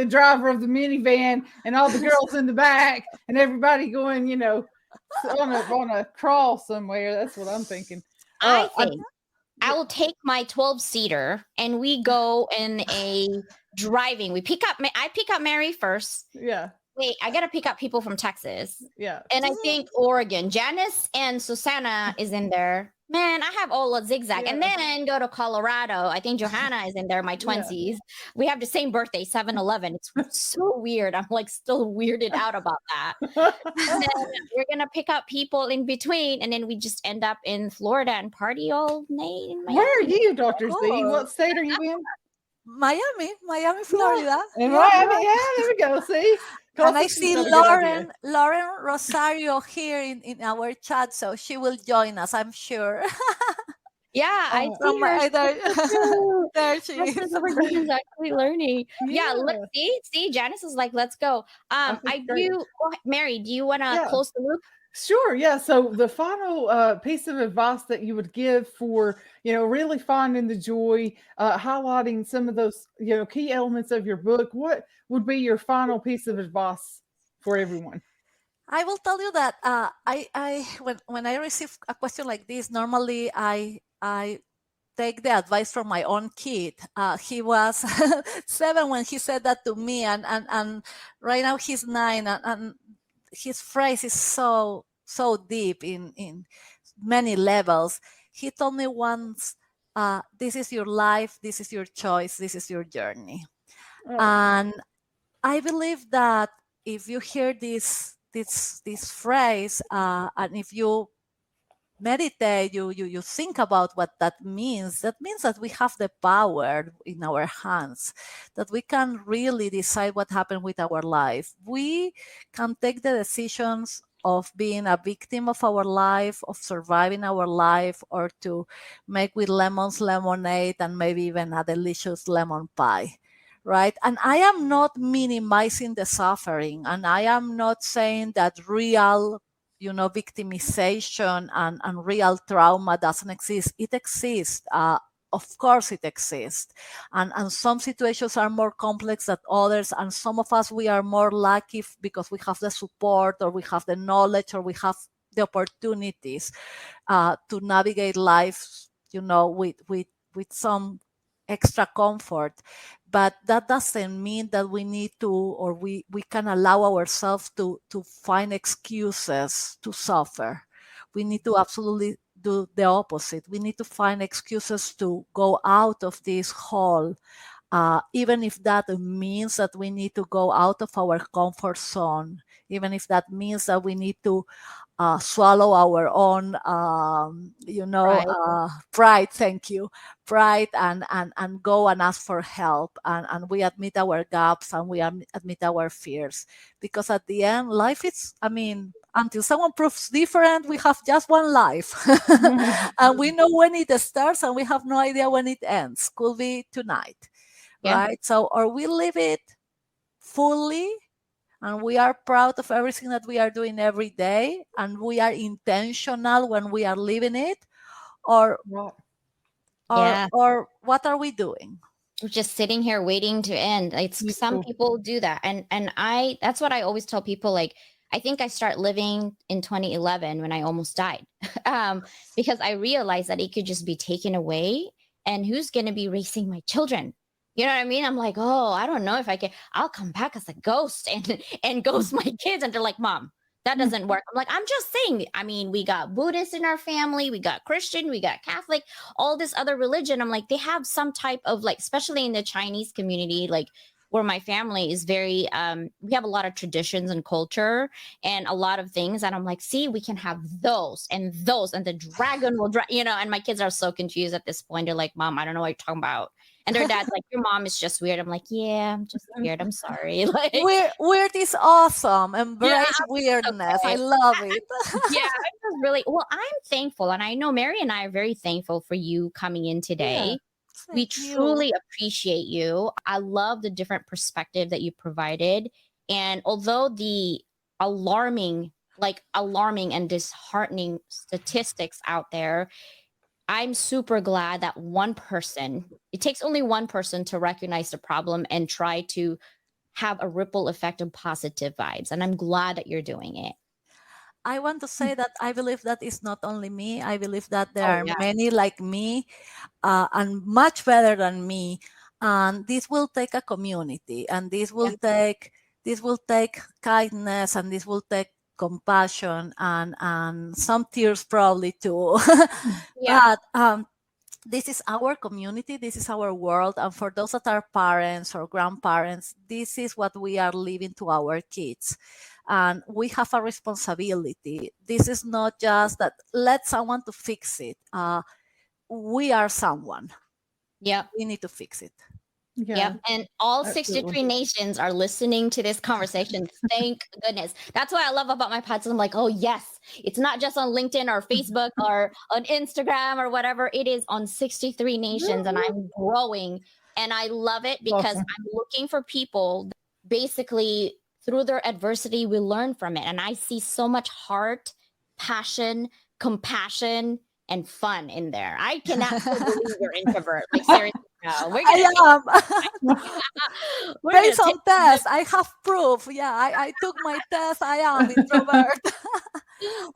driver of the minivan and all the girls in the back and everybody going, on a crawl somewhere. That's what I'm thinking. I think I will take my 12-seater and we go in a driving. I pick up Mary first. Yeah. Wait, I got to pick up people from Texas. Yeah. And I think Oregon. Janice and Susanna is in there. Man, I have all a zigzag. Yeah. And then go to Colorado. I think Johanna is in there, my twinsies. Yeah. We have the same birthday, 7-11. It's so weird. I'm like still weirded out about that. And then we're going to pick up people in between. And then we just end up in Florida and party all night in Miami. Where are you, Dr. Z? What state are you in? Miami, Florida. In Miami, yeah, there we go. See? And I see Lauren Rosario here in our chat, so she will join us, I'm sure. Yeah, I see her. There she is. She's actually learning. Yeah, let's see. Janice is like, let's go. Mary, do you want to close the loop? Sure. Yeah. So the final piece of advice that you would give for, really finding the joy, highlighting some of those, key elements of your book, what would be your final piece of advice for everyone? I will tell you that when I receive a question like this, normally I take the advice from my own kid. He was 7 when he said that to me, and right now he's 9, and his phrase is so deep in many levels. He told me once, this is your life, this is your choice, this is your journey. Oh. And I believe that if you hear this phrase, and if you meditate, you think about what that means that we have the power in our hands, that we can really decide what happened with our life. We can take the decisions of being a victim of our life, of surviving our life, or to make with lemons lemonade and maybe even a delicious lemon pie, right? And I am not minimizing the suffering, and I am not saying that real victimization and real trauma doesn't exist. It exists. Of course it exists. And some situations are more complex than others. And some of us, we are more lucky because we have the support, or we have the knowledge, or we have the opportunities to navigate life, with some extra comfort. But that doesn't mean that we need to, or we can allow ourselves to find excuses to suffer. We need to absolutely do the opposite. We need to find excuses to go out of this hole even if that means that we need to go out of our comfort zone, even if that means that we need to swallow our own, Right. pride. Thank you, pride, and go and ask for help, and we admit our gaps and we admit our fears, because at the end, life is. I mean, until someone proves different, we have just one life, and we know when it starts, and we have no idea when it ends. Could be tonight, Yeah. right? So, or we live it fully and we are proud of everything that we are doing every day and we are intentional when we are living it, or Right. Yeah. or what are we doing? We're just sitting here waiting to end. It's some Beautiful. people do that. And I that's what I always tell people, like, I think I start living in 2011 when I almost died. Because I realized that it could just be taken away, and who's going to be raising my children? You know what I mean? I'm like, oh, I don't know if I can. I'll come back as a ghost and ghost my kids, and they're like, Mom, that doesn't work. I'm like, I'm just saying. I mean, we got Buddhists in our family, we got Christian, we got Catholic, all this other religion. I'm like, they have some type of, like, especially in the Chinese community, like where my family is very, we have a lot of traditions and culture and a lot of things. And I'm like, see, we can have those, and the dragon will, and my kids are so confused at this point. They're like, Mom, I don't know what you're talking about. And their dad's like, your mom is just weird. I'm like, yeah, I'm just weird. I'm sorry. Like, Weird is awesome. Embrace weirdness. okay. I love it. Yeah, I'm just really, well, I'm thankful. And I know Mary and I are very thankful for you coming in today. We Thank you. truly appreciate you. I love the different perspective that you provided. And although the alarming and disheartening statistics out there, I'm super glad that it takes only one person to recognize the problem and try to have a ripple effect of positive vibes. And I'm glad that you're doing it. I want to say that I believe that it's not only me. I believe that there Oh, are yeah. many like me, and much better than me. And this will take a community, and this will take kindness, and this will take compassion, and some tears probably too. Yeah. But this is our community, this is our world, and for those that are parents or grandparents, this is what we are leaving to our kids, and we have a responsibility. This is not just that let someone to fix it. We are someone. Yep. We need to fix it. Yeah. Yep. And all Absolutely. 63 nations are listening to this conversation. Thank goodness. That's what I love about my podcast. I'm like, oh, yes, it's not just on LinkedIn or Facebook or on Instagram or whatever. It is on 63 nations, and I'm growing. And I love it because Awesome. I'm looking for people that basically through their adversity, we learn from it. And I see so much heart, passion, compassion, and fun in there. I cannot believe you're introvert. Like, seriously. No, we're I gonna am. we're Based gonna on tests, I have proof. Yeah, I took my test. I am introvert.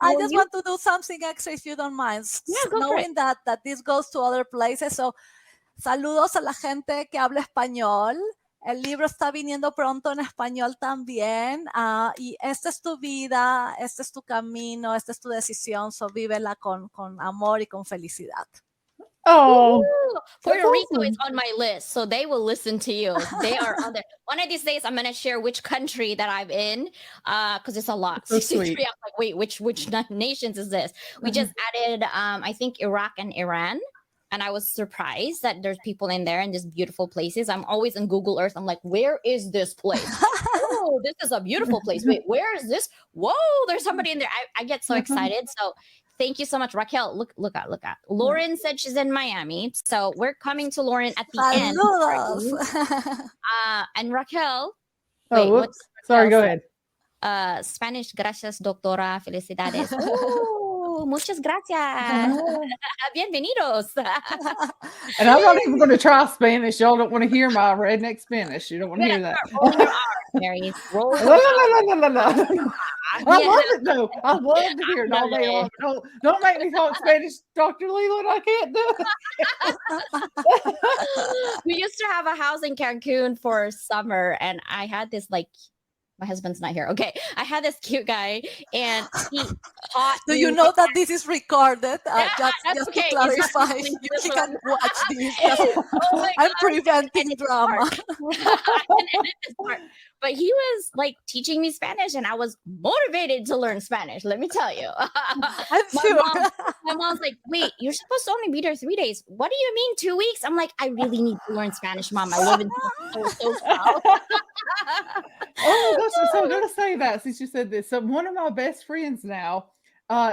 I Well, just want to do something extra, if you don't mind, Yeah, go for it. knowing that this goes to other places. So, saludos a la gente que habla español. El libro está viniendo pronto en español también. Y esta es tu vida, este es tu camino, esta es tu decisión. So, vívela con amor y con felicidad. Oh, Woo! Puerto that's Rico is awesome. on my list, so they will listen to you. They are on there. One of these days, I'm gonna share which country that I'm in, because it's a lot. So 63. sweet. I'm like, wait, which nations is this? We just added, I think, Iraq and Iran, and I was surprised that there's people in there in these beautiful places. I'm always in Google Earth. I'm like, where is this place? Oh, this is a beautiful place. Wait, where is this? Whoa, there's somebody in there. I get so excited. So thank you so much, Raquel. Look out. Lauren said she's in Miami. So we're coming to Lauren at the end. Saludos. And Raquel. Oh, Wait, whoops. what's Sorry, go Raquel ahead. say? Spanish, gracias, doctora. Felicidades. Oh, muchas gracias. Bienvenidos. And I'm not even going to try Spanish. Y'all don't want to hear my redneck Spanish. You don't want to hear that. Rolling your R's, Mary. Roll La, your la, la, la, la, la. I Yeah. love it though. I love to hear it all day long. Don't make me talk Spanish, Dr. Leland. I can't do it. We used to have a house in Cancun for summer, and I had this like my husband's not here. Okay. I had this cute guy and he taught Do me. you know that this is recorded? Yeah, Just, that's just to okay. He's not clarify, listening to this he one. can watch this. Just, Oh my I'm God. preventing And it's drama. I can edit this part. But he was like teaching me Spanish and I was motivated to learn Spanish, let me tell you. I'm sure. My mom's like, wait, you're supposed to only be there 3 days. What do you mean 2 weeks? I'm like, I really need to learn Spanish, Mom. I live in SoCal. Oh my gosh! So I'm gonna say that since you said this. So one of my best friends now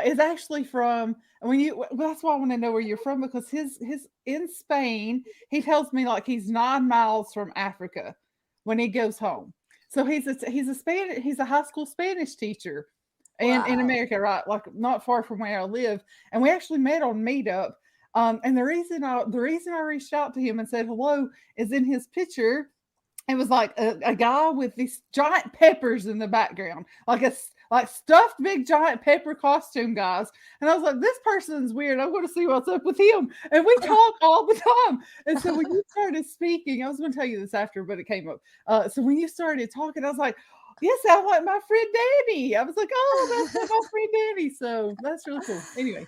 is actually from. When you, well, that's why I want to know where you're from, because his in Spain, he tells me like he's 9 miles from Africa when he goes home. So he's a high school Spanish teacher in America, right? Like not far from where I live. And we actually met on Meetup. And the reason I reached out to him and said hello is in his picture. It was like a guy with these giant peppers in the background, like stuffed big giant pepper costume guys. And I was like, this person's weird. I'm going to see what's up with him. And we talk all the time. And so when you started speaking, I was going to tell you this after, but it came up. So when you started talking, I was like, yes, I like my friend Danny. I was like, oh, that's my friend Danny. So that's really cool. Anyway.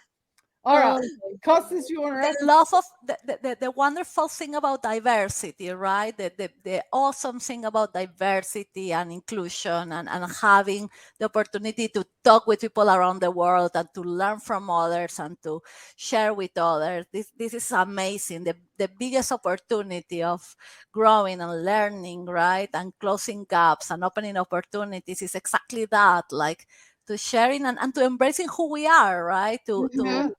All right, Constance, you want to the love of the wonderful thing about diversity, right? The awesome thing about diversity and inclusion and having the opportunity to talk with people around the world and to learn from others and to share with others. This is amazing. The biggest opportunity of growing and learning, right? And closing gaps and opening opportunities is exactly that, like to sharing and to embracing who we are, right? To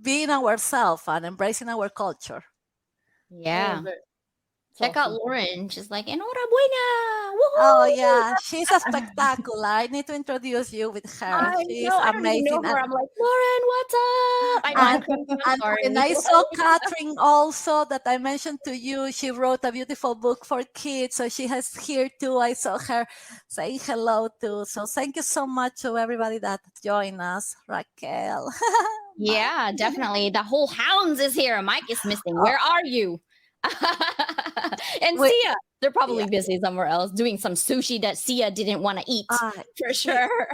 being ourselves and embracing our culture. Yeah. Check awesome. out Lauren. She's like, enhorabuena. Woohoo! Oh yeah, she's a spectacular. I need to introduce you with her. She's I don't even know amazing. her. I'm like, Lauren, what's up? I know. I'm sorry. And I saw Catherine also that I mentioned to you. She wrote a beautiful book for kids, so she has here too. I saw her saying hello too. So thank you so much to everybody that joined us, Raquel. Yeah, definitely. The whole hounds is here. Mike is missing. Where are you? And Sia, they're probably busy somewhere else doing some sushi that Sia didn't want to eat for sure.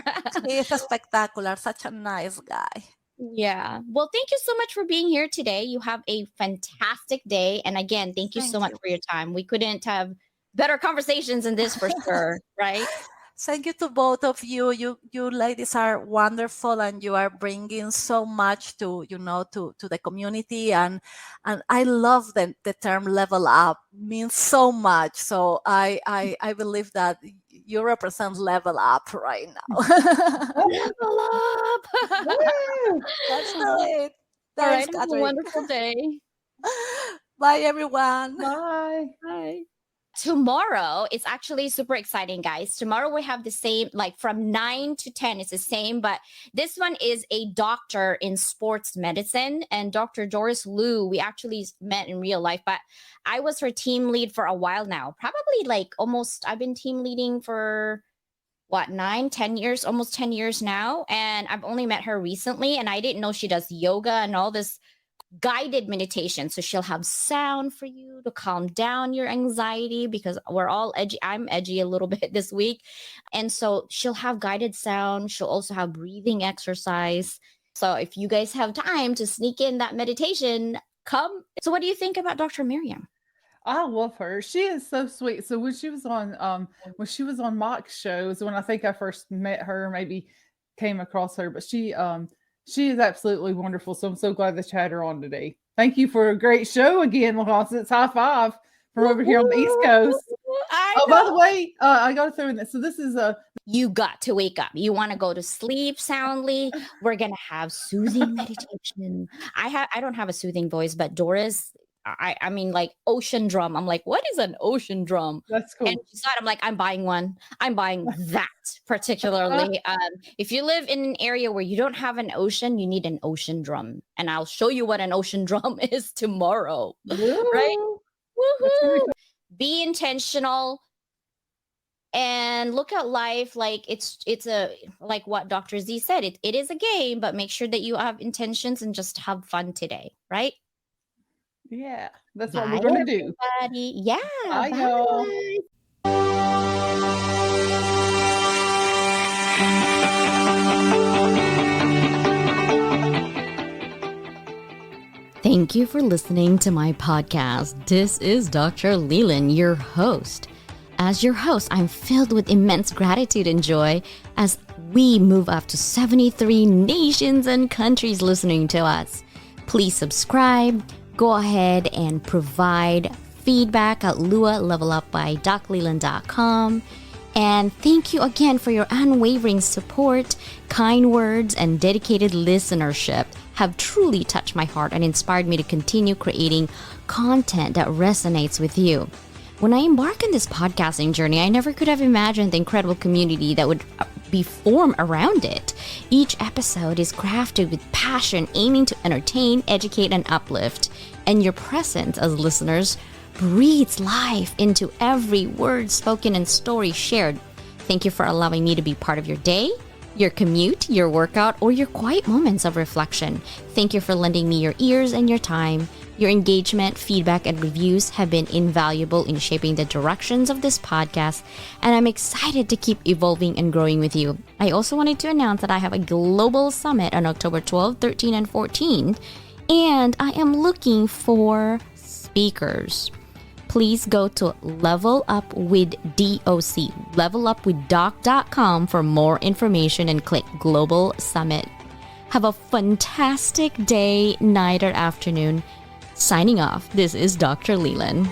He's a spectacular, such a nice guy. Yeah. Well, thank you so much for being here today. You have a fantastic day. And again, thank you so much for your time. We couldn't have better conversations than this for sure, right? Thank you to both of you. You ladies are wonderful, and you are bringing so much to the community. And I love the term "level up." Means so much. So I believe that you represent level up right now. Level up. That's it. All right. Have a wonderful day. Bye, everyone. Bye. Bye. Tomorrow, it's actually super exciting, guys. Tomorrow we have the same, like from 9 to 10, it's the same, but this one is a doctor in sports medicine, and Dr. Doris Liu, we actually met in real life, but I was her team lead for a while now, probably like I've been team leading for 10 years, almost 10 years now. And I've only met her recently, and I didn't know she does yoga and all this guided meditation. So she'll have sound for you to calm down your anxiety, because we're all edgy. I'm edgy a little bit this week. And so she'll have guided sound. She'll also have breathing exercise. So if you guys have time to sneak in that meditation, come. So what do you think about Dr. Miriam? I love her. She is so sweet. So when she was on Mike's shows, when I think I first met her, maybe came across her, but she is absolutely wonderful. So I'm so glad that you had her on today. Thank you for a great show again, Constance. High five from over here on the East Coast. By the way, I got to throw in this. So this is you got to wake up. You want to go to sleep soundly. We're gonna have soothing meditation. I don't have a soothing voice, but Doris, I mean, like ocean drum. I'm like, what is an ocean drum? That's cool. And she said, I'm like, I'm buying one. I'm buying that particularly. If you live in an area where you don't have an ocean, you need an ocean drum. And I'll show you what an ocean drum is tomorrow. Woo. Right? Woohoo! Really cool. Be intentional and look at life like it's a, like what Dr. Z said, it is a game, but make sure that you have intentions and just have fun today, right? Yeah, that's what we're gonna do. Everybody. Yeah. Bye, y'all. Thank you for listening to my podcast. This is Dr. Leland, your host. As your host, I'm filled with immense gratitude and joy as we move up to 73 nations and countries listening to us. Please subscribe. Go ahead and provide feedback at lualevelupbydocleland.com. And thank you again for your unwavering support, kind words, and dedicated listenership have truly touched my heart and inspired me to continue creating content that resonates with you. When I embarked on this podcasting journey, I never could have imagined the incredible community that would be formed around it. Each episode is crafted with passion, aiming to entertain, educate, and uplift. And your presence as listeners breathes life into every word spoken and story shared. Thank you for allowing me to be part of your day, your commute, your workout, or your quiet moments of reflection. Thank you for lending me your ears and your time. Your engagement, feedback, and reviews have been invaluable in shaping the directions of this podcast, and I'm excited to keep evolving and growing with you. I also wanted to announce that I have a global summit on October 12, 13, and 14, and I am looking for speakers. Please go to Level Up with DOC, levelupwithdoc.com for more information and click Global Summit. Have a fantastic day, night, or afternoon. Signing off, this is Dr. Leland.